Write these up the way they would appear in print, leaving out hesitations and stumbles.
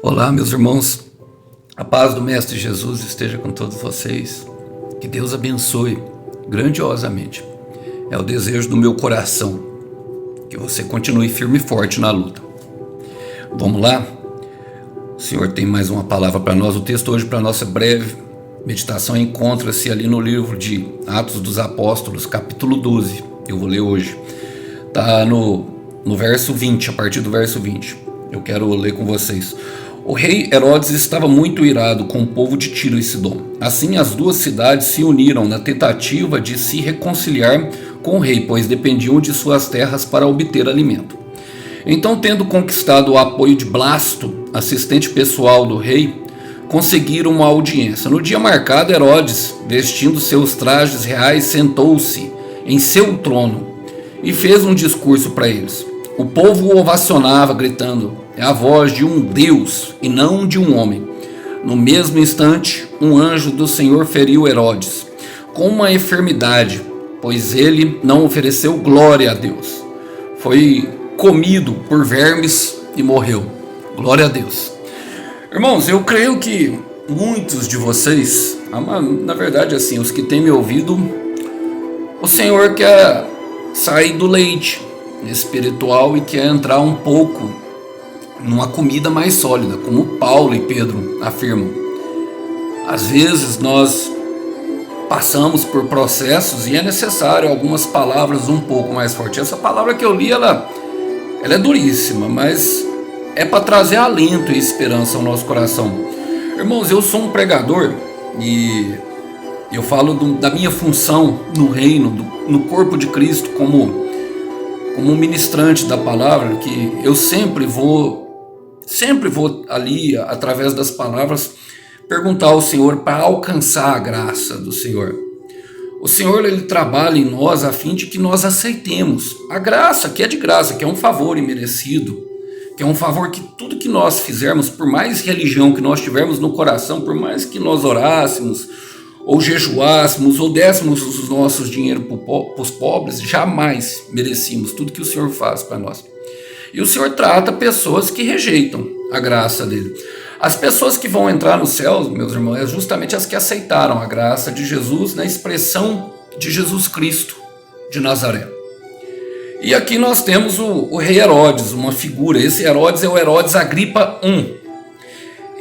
Olá, meus irmãos. A paz do Mestre Jesus esteja com todos vocês. Que Deus abençoe grandiosamente. É o desejo do meu coração. Que você continue firme e forte na luta. Vamos lá? O Senhor tem mais uma palavra para nós. O texto hoje para nossa breve meditação encontra-se ali no livro de Atos dos Apóstolos, capítulo 12. Eu vou ler hoje. Está no verso 20, a partir do verso 20. Eu quero ler com vocês. O rei Herodes estava muito irado com o povo de Tiro e Sidom. Assim, as duas cidades se uniram na tentativa de se reconciliar com o rei, pois dependiam de suas terras para obter alimento. Então, tendo conquistado o apoio de Blasto, assistente pessoal do rei, conseguiram uma audiência. No dia marcado, Herodes, vestindo seus trajes reais, sentou-se em seu trono e fez um discurso para eles. O povo o ovacionava, gritando: é a voz de um Deus e não de um homem. No mesmo instante, um anjo do Senhor feriu Herodes com uma enfermidade, pois ele não ofereceu glória a Deus. Foi comido por vermes e morreu. Glória a Deus. Irmãos, eu creio que muitos de vocês, na verdade assim, os que têm me ouvido, o Senhor quer sair do leite espiritual e quer entrar um pouco numa comida mais sólida, como Paulo e Pedro afirmam. Às vezes nós passamos por processos e é necessário algumas palavras um pouco mais fortes. Essa palavra que eu li, ela é duríssima, mas é para trazer alento e esperança ao nosso coração. Irmãos, eu sou um pregador e eu falo da minha função no reino, no corpo de Cristo, como um ministrante da palavra, que eu sempre vou ali, através das palavras, perguntar ao Senhor para alcançar a graça do Senhor. O Senhor, ele trabalha em nós a fim de que nós aceitemos a graça, que é de graça, que é um favor imerecido, que é um favor que tudo que nós fizermos, por mais religião que nós tivermos no coração, por mais que nós orássemos, ou jejuássemos, ou dessemos os nossos dinheiros para os pobres, jamais merecíamos tudo que o Senhor faz para nós. E o Senhor trata pessoas que rejeitam a graça dele. As pessoas que vão entrar no céu, meus irmãos, é justamente as que aceitaram a graça de Jesus na expressão de Jesus Cristo de Nazaré. E aqui nós temos o rei Herodes, uma figura. Esse Herodes é o Herodes Agripa I.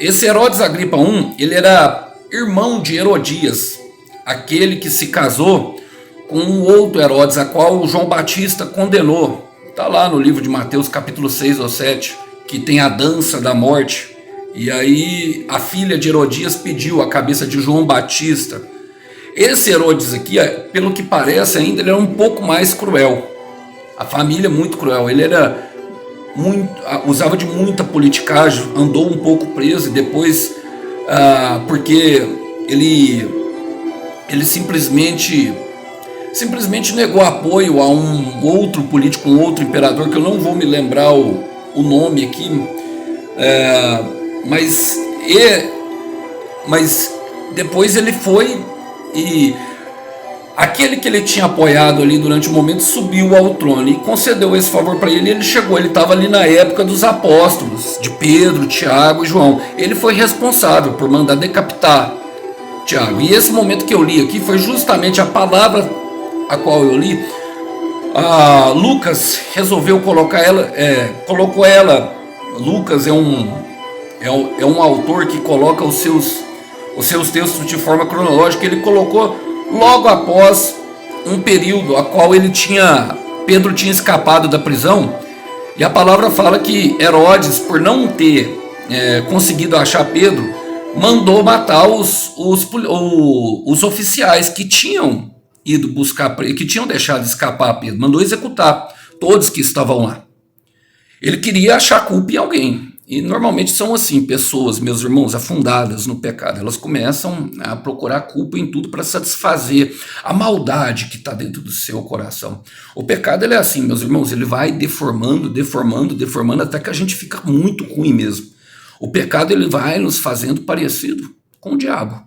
Esse Herodes Agripa I, ele era irmão de Herodias, aquele que se casou com um outro Herodes, a qual o João Batista condenou. Está lá no livro de Mateus, capítulo 6 ou 7, que tem a dança da morte. E aí a filha de Herodias pediu a cabeça de João Batista. Esse Herodes aqui, pelo que parece ainda, ele era um pouco mais cruel. A família é muito cruel. Ele usava de muita politicagem, andou um pouco preso e depois, porque ele simplesmente negou apoio a um outro político, um outro imperador, que eu não vou me lembrar o nome aqui, mas depois ele foi e aquele que ele tinha apoiado ali durante o momento subiu ao trono e concedeu esse favor para ele. Ele estava ali na época dos apóstolos, de Pedro, Tiago e João. Ele foi responsável por mandar decapitar Tiago. E esse momento que eu li aqui foi justamente a palavra a qual eu li. Lucas resolveu colocou ela. Lucas é um autor que coloca os seus textos de forma cronológica. Ele colocou logo após um período a qual Pedro tinha escapado da prisão, e a palavra fala que Herodes, por não ter conseguido achar Pedro, mandou matar os oficiais que tinham ido buscar, que tinham deixado escapar Pedro, mandou executar todos que estavam lá. Ele queria achar culpa em alguém. E normalmente são assim, pessoas, meus irmãos, afundadas no pecado. Elas começam a procurar culpa em tudo para satisfazer a maldade que está dentro do seu coração. O pecado, ele é assim, meus irmãos, ele vai deformando até que a gente fica muito ruim mesmo. O pecado, ele vai nos fazendo parecido com o diabo.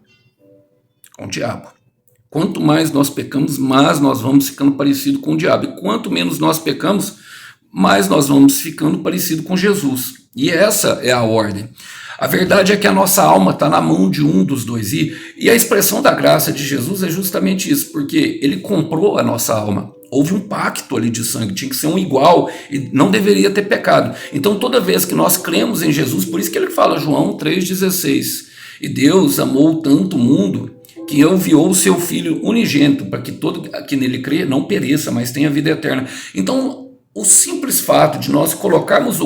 Quanto mais nós pecamos, mais nós vamos ficando parecido com o diabo. E quanto menos nós pecamos, mais nós vamos ficando parecido com Jesus. E essa é a ordem. A verdade é que a nossa alma está na mão de um dos dois. E a expressão da graça de Jesus é justamente isso, porque ele comprou a nossa alma. Houve um pacto ali de sangue, tinha que ser um igual e não deveria ter pecado. Então toda vez que nós cremos em Jesus, por isso que ele fala, João 3,16, e Deus amou tanto o mundo que enviou o seu Filho unigênito, para que todo que nele crê não pereça, mas tenha vida eterna. Então o simples fato de nós colocarmos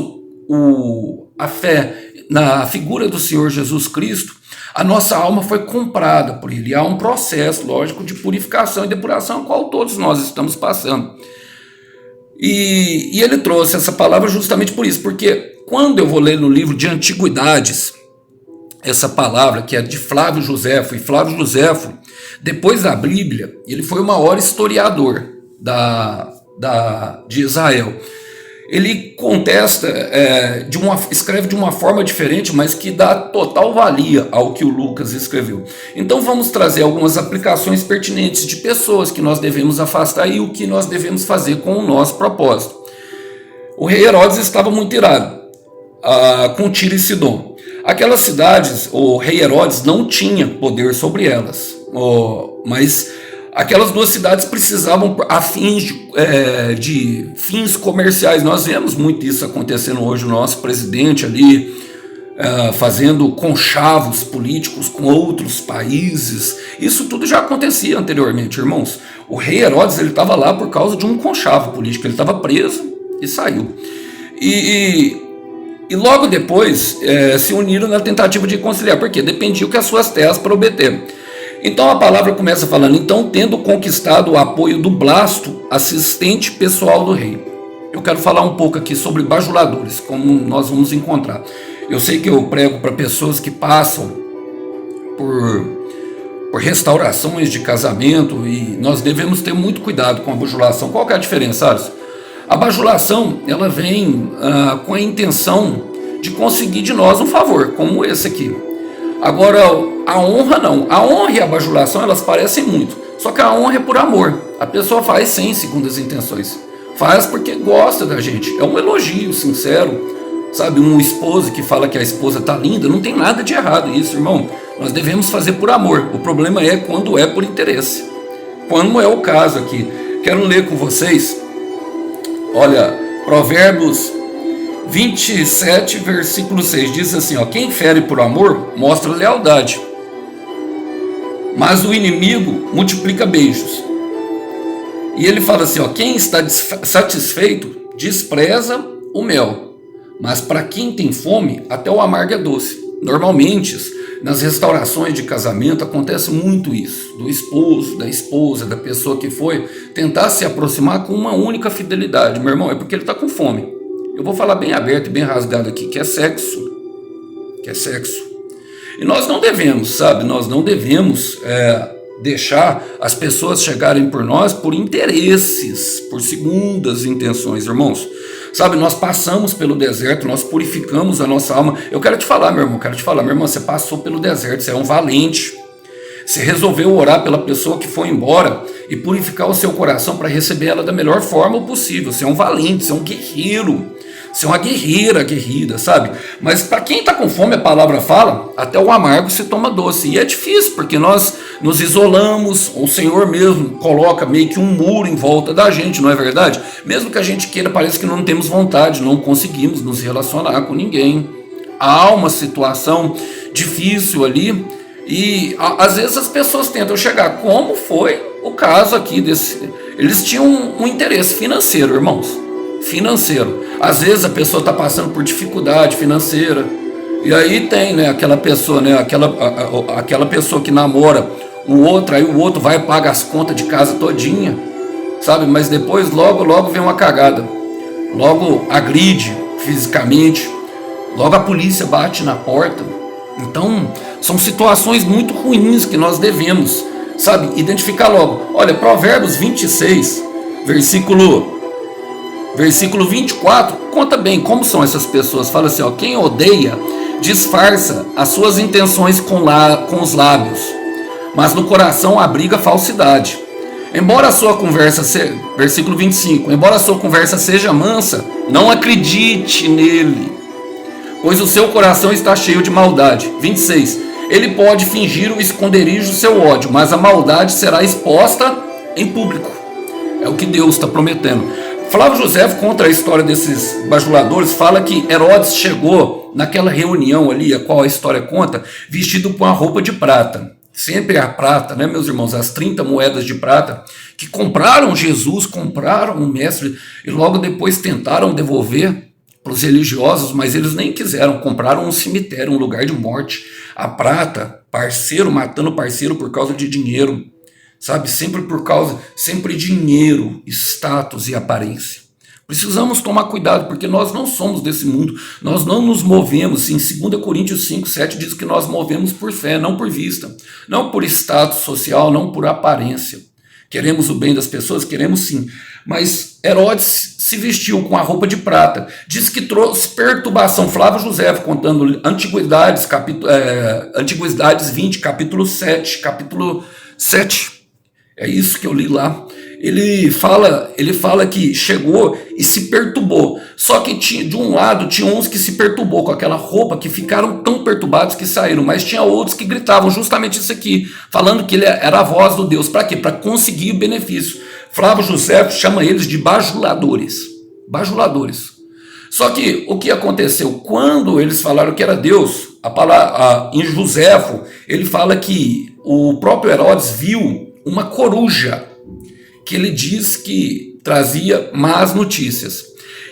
a fé na figura do Senhor Jesus Cristo, a nossa alma foi comprada por ele. Há um processo, lógico, de purificação e depuração, qual todos nós estamos passando. E ele trouxe essa palavra justamente por isso, porque quando eu vou ler no livro de Antiguidades, essa palavra que é de Flávio Joséfo, e Flávio Joséfo, depois da Bíblia, ele foi o maior historiador de Israel. Ele contesta, escreve de uma forma diferente, mas que dá total valia ao que o Lucas escreveu. Então vamos trazer algumas aplicações pertinentes de pessoas que nós devemos afastar e o que nós devemos fazer com o nosso propósito. O rei Herodes estava muito irado com Tiro e Sidom. Aquelas cidades, o rei Herodes não tinha poder sobre elas, mas aquelas duas cidades precisavam a fins de fins comerciais. Nós vemos muito isso acontecendo hoje, o nosso presidente ali fazendo conchavos políticos com outros países. Isso tudo já acontecia anteriormente, irmãos. O rei Herodes estava lá por causa de um conchavo político, ele estava preso e saiu. E logo depois se uniram na tentativa de conciliar, porque dependiam que as suas terras para obter. Então a palavra começa falando, então tendo conquistado o apoio do Blasto, assistente pessoal do rei. Eu quero falar um pouco aqui sobre bajuladores, como nós vamos encontrar. Eu sei que eu prego para pessoas que passam por restaurações de casamento e nós devemos ter muito cuidado com a bajulação. Qual que é a diferença, Alisson? A bajulação, ela vem com a intenção de conseguir de nós um favor, como esse aqui. Agora, a honra não. A honra e a bajulação, elas parecem muito. Só que a honra é por amor. A pessoa faz sem segundas intenções. Faz porque gosta da gente. É um elogio sincero. Sabe, um esposo que fala que a esposa tá linda, não tem nada de errado isso, irmão. Nós devemos fazer por amor. O problema é quando é por interesse. Quando é o caso aqui. Quero ler com vocês. Olha, Provérbios 27, versículo 6, diz assim, quem fere por amor, mostra lealdade, mas o inimigo multiplica beijos. E ele fala assim, quem está satisfeito, despreza o mel, mas para quem tem fome, até o amargo é doce. Normalmente, nas restaurações de casamento, acontece muito isso, do esposo, da esposa, da pessoa que foi, tentar se aproximar com uma única fidelidade. Meu irmão, é porque ele está com fome. Eu vou falar bem aberto e bem rasgado aqui, que é sexo. E nós não devemos, sabe? Nós não devemos deixar as pessoas chegarem por nós por interesses, por segundas intenções, irmãos. Sabe, nós passamos pelo deserto, nós purificamos a nossa alma. Eu quero te falar, meu irmão, você passou pelo deserto, você é um valente. Você resolveu orar pela pessoa que foi embora e purificar o seu coração para receber ela da melhor forma possível. Você é um valente, você é um guerreiro. Você é uma guerreira, sabe? Mas para quem está com fome, a palavra fala, até o amargo se toma doce. E é difícil, porque nós nos isolamos, o Senhor mesmo coloca meio que um muro em volta da gente, não é verdade? Mesmo que a gente queira, parece que não temos vontade, não conseguimos nos relacionar com ninguém. Há uma situação difícil ali e às vezes as pessoas tentam chegar, como foi o caso aqui desse... Eles tinham um interesse financeiro, irmãos. Financeiro. Às vezes a pessoa está passando por dificuldade financeira e aí tem, né, aquela pessoa, né, aquela pessoa que namora o outro, aí o outro vai e paga as contas de casa todinha, sabe? Mas depois logo vem uma cagada, logo agride fisicamente, logo a polícia bate na porta. Então são situações muito ruins que nós devemos, sabe, identificar logo. Olha, Provérbios 26, versículo 24, conta bem como são essas pessoas. Fala assim, quem odeia disfarça as suas intenções com os lábios, mas no coração abriga falsidade. Embora a sua conversa seja, versículo 25, embora a sua conversa seja mansa, não acredite nele, pois o seu coração está cheio de maldade. 26, ele pode fingir o esconderijo do seu ódio, mas a maldade será exposta em público. É o que Deus está prometendo. Flávio José conta a história desses bajuladores, fala que Herodes chegou naquela reunião ali, a qual a história conta, vestido com a roupa de prata. Sempre a prata, né, meus irmãos? As 30 moedas de prata que compraram Jesus, compraram o mestre e logo depois tentaram devolver para os religiosos, mas eles nem quiseram, compraram um cemitério, um lugar de morte. A prata, parceiro matando parceiro por causa de dinheiro, sabe? Sempre dinheiro, status e aparência. Precisamos tomar cuidado, porque nós não somos desse mundo, nós não nos movemos. Em 2 Coríntios 5, 7 diz que nós movemos por fé, não por vista, não por status social, não por aparência. Queremos o bem das pessoas? Queremos sim. Mas Herodes se vestiu com a roupa de prata, diz que trouxe perturbação. Flávio José, contando Antiguidades, Antiguidades 20, capítulo 7, é isso que eu li lá. Ele fala que chegou e se perturbou. Só que de um lado tinha uns que se perturbou com aquela roupa, que ficaram tão perturbados que saíram. Mas tinha outros que gritavam justamente isso aqui, falando que ele era a voz do Deus. Para quê? Para conseguir o benefício. Flávio José chama eles de bajuladores. Bajuladores. Só que o que aconteceu? Quando eles falaram que era Deus, em Joséfo, ele fala que o próprio Herodes viu uma coruja, que ele diz que trazia más notícias.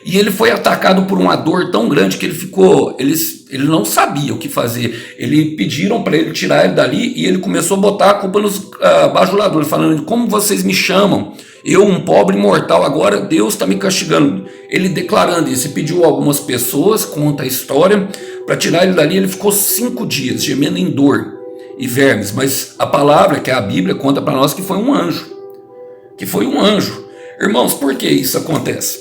E ele foi atacado por uma dor tão grande que ele não sabia o que fazer. Pediram para ele tirar ele dali e ele começou a botar a culpa nos bajuladores, falando: como vocês me chamam? Eu, um pobre mortal, agora Deus está me castigando. Ele declarando isso, pediu a algumas pessoas, conta a história, para tirar ele dali. Ele ficou 5 dias gemendo em dor e vermes, mas a palavra, que é a Bíblia, conta para nós que foi um anjo. Irmãos, por que isso acontece?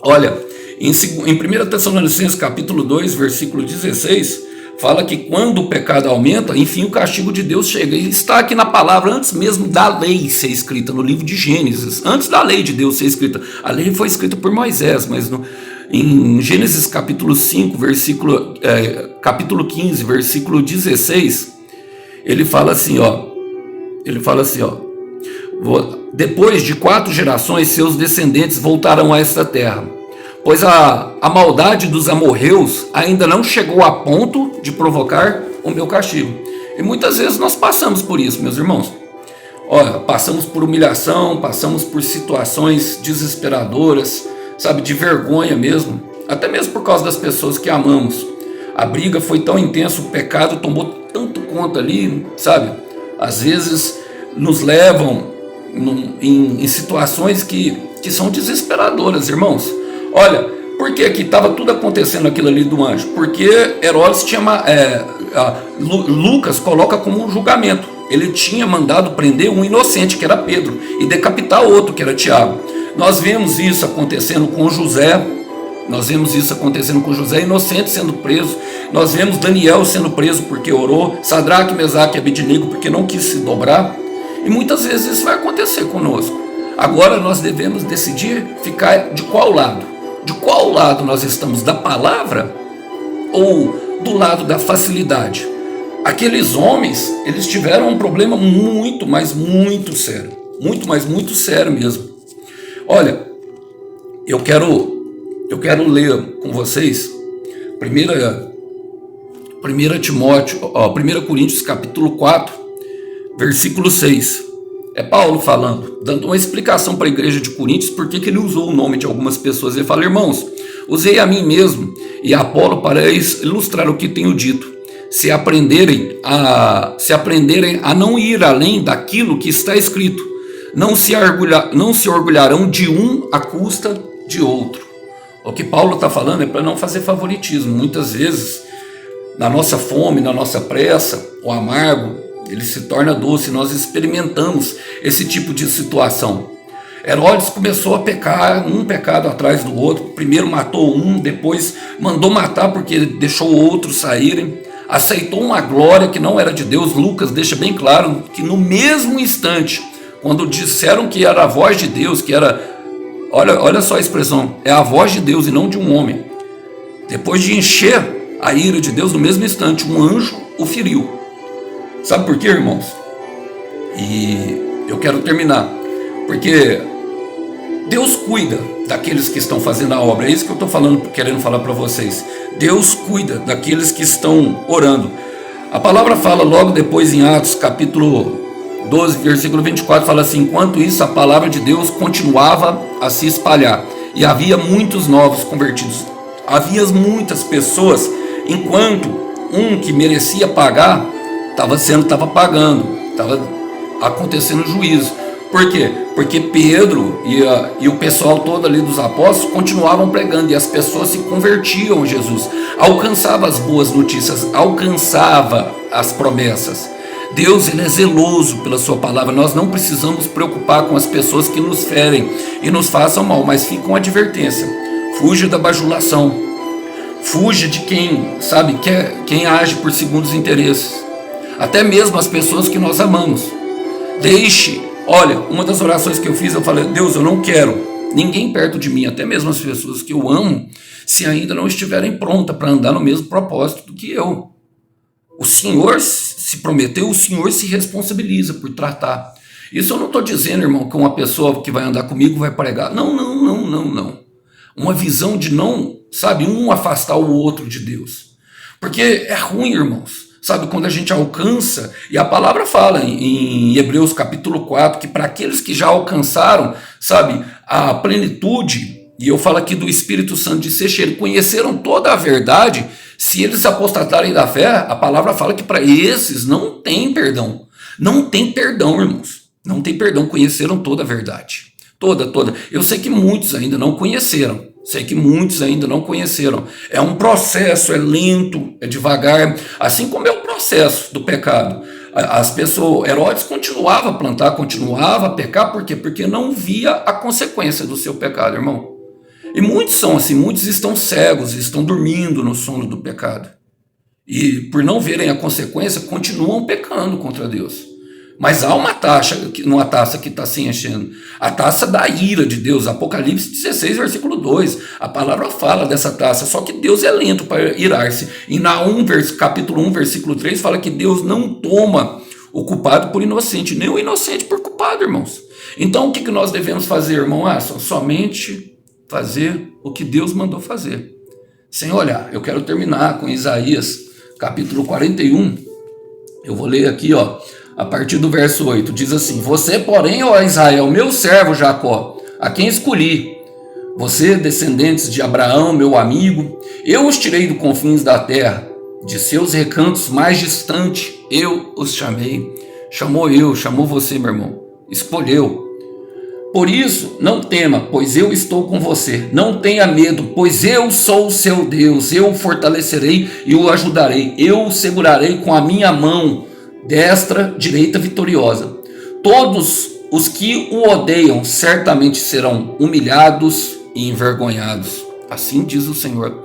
Olha, em 1 Tessalonicenses capítulo 2, versículo 16, fala que quando o pecado aumenta, enfim, o castigo de Deus chega. E está aqui na palavra, antes mesmo da lei ser escrita, no livro de Gênesis, antes da lei de Deus ser escrita. A lei foi escrita por Moisés, mas em Gênesis capítulo 5, capítulo 15, versículo 16, ele fala assim, ó, depois de 4 gerações, seus descendentes voltarão a esta terra, pois a maldade dos amorreus ainda não chegou a ponto de provocar o meu castigo. E muitas vezes nós passamos por isso, meus irmãos. Olha, passamos por humilhação, passamos por situações desesperadoras, sabe, de vergonha mesmo, até mesmo por causa das pessoas que amamos. A briga foi tão intensa, o pecado tomou tanto conta ali, sabe? Às vezes nos levam em situações que são desesperadoras, irmãos. Olha, por que aqui estava tudo acontecendo aquilo ali do anjo? Porque Herodes Lucas coloca como um julgamento. Ele tinha mandado prender um inocente, que era Pedro, e decapitar outro, que era Tiago. Nós vemos isso acontecendo com José. Inocente sendo preso. Nós vemos Daniel sendo preso porque orou. Sadraque, Mesaque e Abednego porque não quis se dobrar. E muitas vezes isso vai acontecer conosco. Agora nós devemos decidir ficar de qual lado? De qual lado nós estamos? Da palavra ou do lado da facilidade? Aqueles homens, eles tiveram um problema muito, mas muito sério. Muito sério mesmo. Olha, eu quero ler com vocês 1 Coríntios capítulo 4, versículo 6. É Paulo falando, dando uma explicação para a igreja de Coríntios, porque ele usou o nome de algumas pessoas. Ele fala: irmãos, usei a mim mesmo e a Apolo para ilustrar o que tenho dito. Se aprenderem a não ir além daquilo que está escrito, não se orgulharão de um à custa de outro. O que Paulo está falando é para não fazer favoritismo. Muitas vezes, na nossa fome, na nossa pressa, o amargo, ele se torna doce. Nós experimentamos esse tipo de situação. Herodes começou a pecar, um pecado atrás do outro. Primeiro matou um, depois mandou matar porque deixou outros saírem. Aceitou uma glória que não era de Deus. Lucas deixa bem claro que no mesmo instante, quando disseram que era a voz de Deus, que era, olha só a expressão, é a voz de Deus e não de um homem. Depois de encher a ira de Deus, no mesmo instante, um anjo o feriu. Sabe por quê, irmãos? E eu quero terminar, porque Deus cuida daqueles que estão fazendo a obra. É isso que eu estou querendo falar para vocês. Deus cuida daqueles que estão orando. A palavra fala logo depois em Atos, capítulo 12, versículo 24, fala assim: enquanto isso a palavra de Deus continuava a se espalhar, e havia muitos novos convertidos. Havia muitas pessoas, enquanto um que merecia pagar, estava pagando, estava acontecendo juízo. Por quê? Porque Pedro e o pessoal todo ali dos apóstolos continuavam pregando, e as pessoas se convertiam a Jesus, alcançava as boas notícias, alcançava as promessas. Deus, ele é zeloso pela sua palavra. Nós não precisamos preocupar com as pessoas que nos ferem e nos façam mal, mas fica uma advertência: fuja da bajulação, fuja de quem age por segundos interesses, até mesmo as pessoas que nós amamos. Olha, uma das orações que eu fiz, eu falei: Deus, eu não quero ninguém perto de mim, até mesmo as pessoas que eu amo, se ainda não estiverem prontas para andar no mesmo propósito do que eu. O Senhor se prometeu, o Senhor se responsabiliza por tratar. Isso eu não estou dizendo, irmão, que uma pessoa que vai andar comigo vai pregar. Não. Uma visão de não, um afastar o outro de Deus. Porque é ruim, irmãos. Quando a gente alcança, e a palavra fala em Hebreus capítulo 4, que para aqueles que já alcançaram, a plenitude, e eu falo aqui do Espírito Santo de ser cheio, conheceram toda a verdade, se eles apostatarem da fé, a palavra fala que para esses não tem perdão. Não tem perdão, irmãos. Não tem perdão, conheceram toda a verdade. Toda. Eu sei que muitos ainda não conheceram. É um processo, é lento, é devagar, assim como é o processo do pecado. As pessoas, Herodes continuava a plantar, continuava a pecar, por quê? Porque não via a consequência do seu pecado, irmão. E muitos são assim, muitos estão cegos, estão dormindo no sono do pecado. E por não verem a consequência, continuam pecando contra Deus. Mas há uma taça que está se enchendo. A taça da ira de Deus. Apocalipse 16, versículo 2. A palavra fala dessa taça. Só que Deus é lento para irar-se. E Naum, capítulo 1, versículo 3, fala que Deus não toma o culpado por inocente, nem o inocente por culpado, irmãos. Então o que nós devemos fazer, irmão? Somente fazer o que Deus mandou fazer. Sem olhar. Eu quero terminar com Isaías, capítulo 41. Eu vou ler aqui, a partir do verso 8, diz assim: você, porém, ó Israel, meu servo Jacó, a quem escolhi, você, descendentes de Abraão, meu amigo, eu os tirei dos confins da terra, de seus recantos mais distantes, eu os chamei. Chamou você, meu irmão, escolheu. Por isso, não tema, pois eu estou com você. Não tenha medo, pois eu sou o seu Deus. Eu o fortalecerei e o ajudarei. Eu o segurarei com a minha mão destra, direita, vitoriosa. Todos os que o odeiam certamente serão humilhados e envergonhados. Assim diz o Senhor.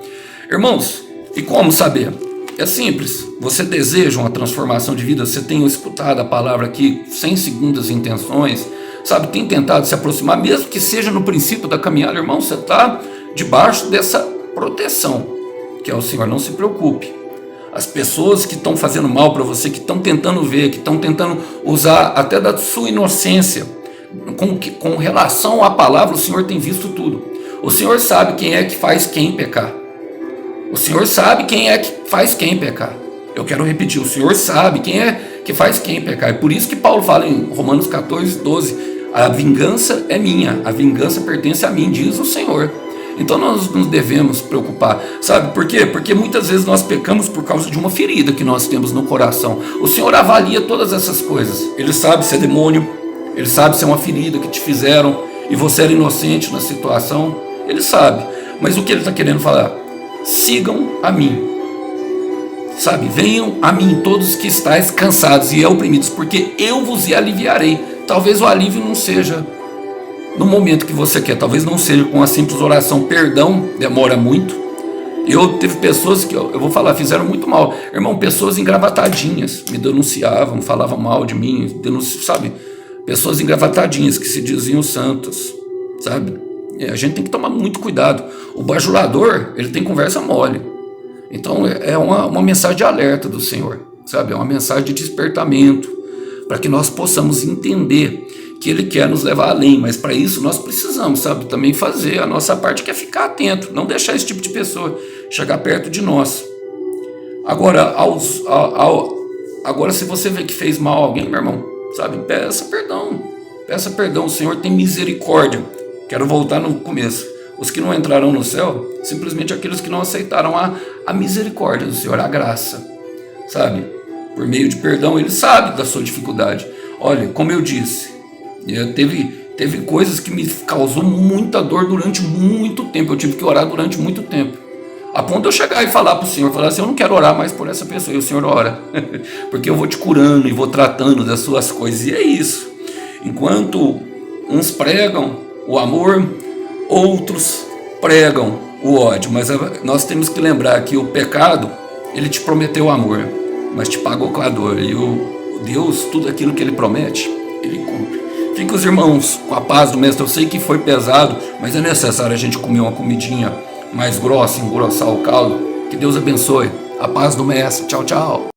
Irmãos, e como saber? É simples. Você deseja uma transformação de vida? Você tem escutado a palavra aqui sem segundas intenções? Tem tentado se aproximar, mesmo que seja no princípio da caminhada, irmão, você está debaixo dessa proteção, que é o Senhor. Não se preocupe. As pessoas que estão fazendo mal para você, que estão tentando ver, que estão tentando usar até da sua inocência, com relação à palavra, o Senhor tem visto tudo. O Senhor sabe quem é que faz quem pecar. O Senhor sabe quem é que faz quem pecar. Eu quero repetir, o Senhor sabe quem é que faz quem pecar. É por isso que Paulo fala em Romanos 14, 12, a vingança é minha, a vingança pertence a mim, diz o Senhor. Então nós nos devemos preocupar. Sabe por quê? Porque muitas vezes nós pecamos por causa de uma ferida que nós temos no coração. O Senhor avalia todas essas coisas. Ele sabe se é demônio, Ele sabe se é uma ferida que te fizeram e você era inocente na situação. Ele sabe. Mas o que Ele está querendo falar? Sigam a mim. Venham a mim todos que estáis cansados e oprimidos, porque eu vos aliviarei. Talvez o alívio não seja no momento que você quer, talvez não seja com a simples oração. Perdão demora muito. Teve pessoas que, eu vou falar, fizeram muito mal. Irmão, pessoas engravatadinhas, me denunciavam, falavam mal de mim, pessoas engravatadinhas que se diziam santos, sabe? A gente tem que tomar muito cuidado. O bajulador, ele tem conversa mole. Então é uma mensagem de alerta do Senhor, sabe? É uma mensagem de despertamento, para que nós possamos entender que Ele quer nos levar além, mas para isso nós precisamos, sabe, também fazer a nossa parte, que é ficar atento, não deixar esse tipo de pessoa chegar perto de nós. Agora, agora se você vê que fez mal a alguém, meu irmão, sabe, peça perdão, o Senhor tem misericórdia. Quero voltar no começo. Os que não entrarão no céu, simplesmente aqueles que não aceitaram a misericórdia do Senhor, a graça, sabe? Por meio de perdão, Ele sabe da sua dificuldade. Olha, como eu disse, teve coisas que me causou muita dor durante muito tempo. Eu tive que orar durante muito tempo, a ponto de eu chegar e falar para o Senhor, falar assim: eu não quero orar mais por essa pessoa. E o Senhor ora, porque eu vou te curando e vou tratando das suas coisas. E é isso. Enquanto uns pregam o amor, outros pregam o ódio. Mas nós temos que lembrar que o pecado, ele te prometeu amor, mas te pagou com a dor. E o Deus, tudo aquilo que Ele promete, Ele cumpre. Fica os irmãos com a paz do Mestre. Eu sei que foi pesado, mas é necessário a gente comer uma comidinha mais grossa, engrossar o caldo. Que Deus abençoe. A paz do Mestre. Tchau, tchau.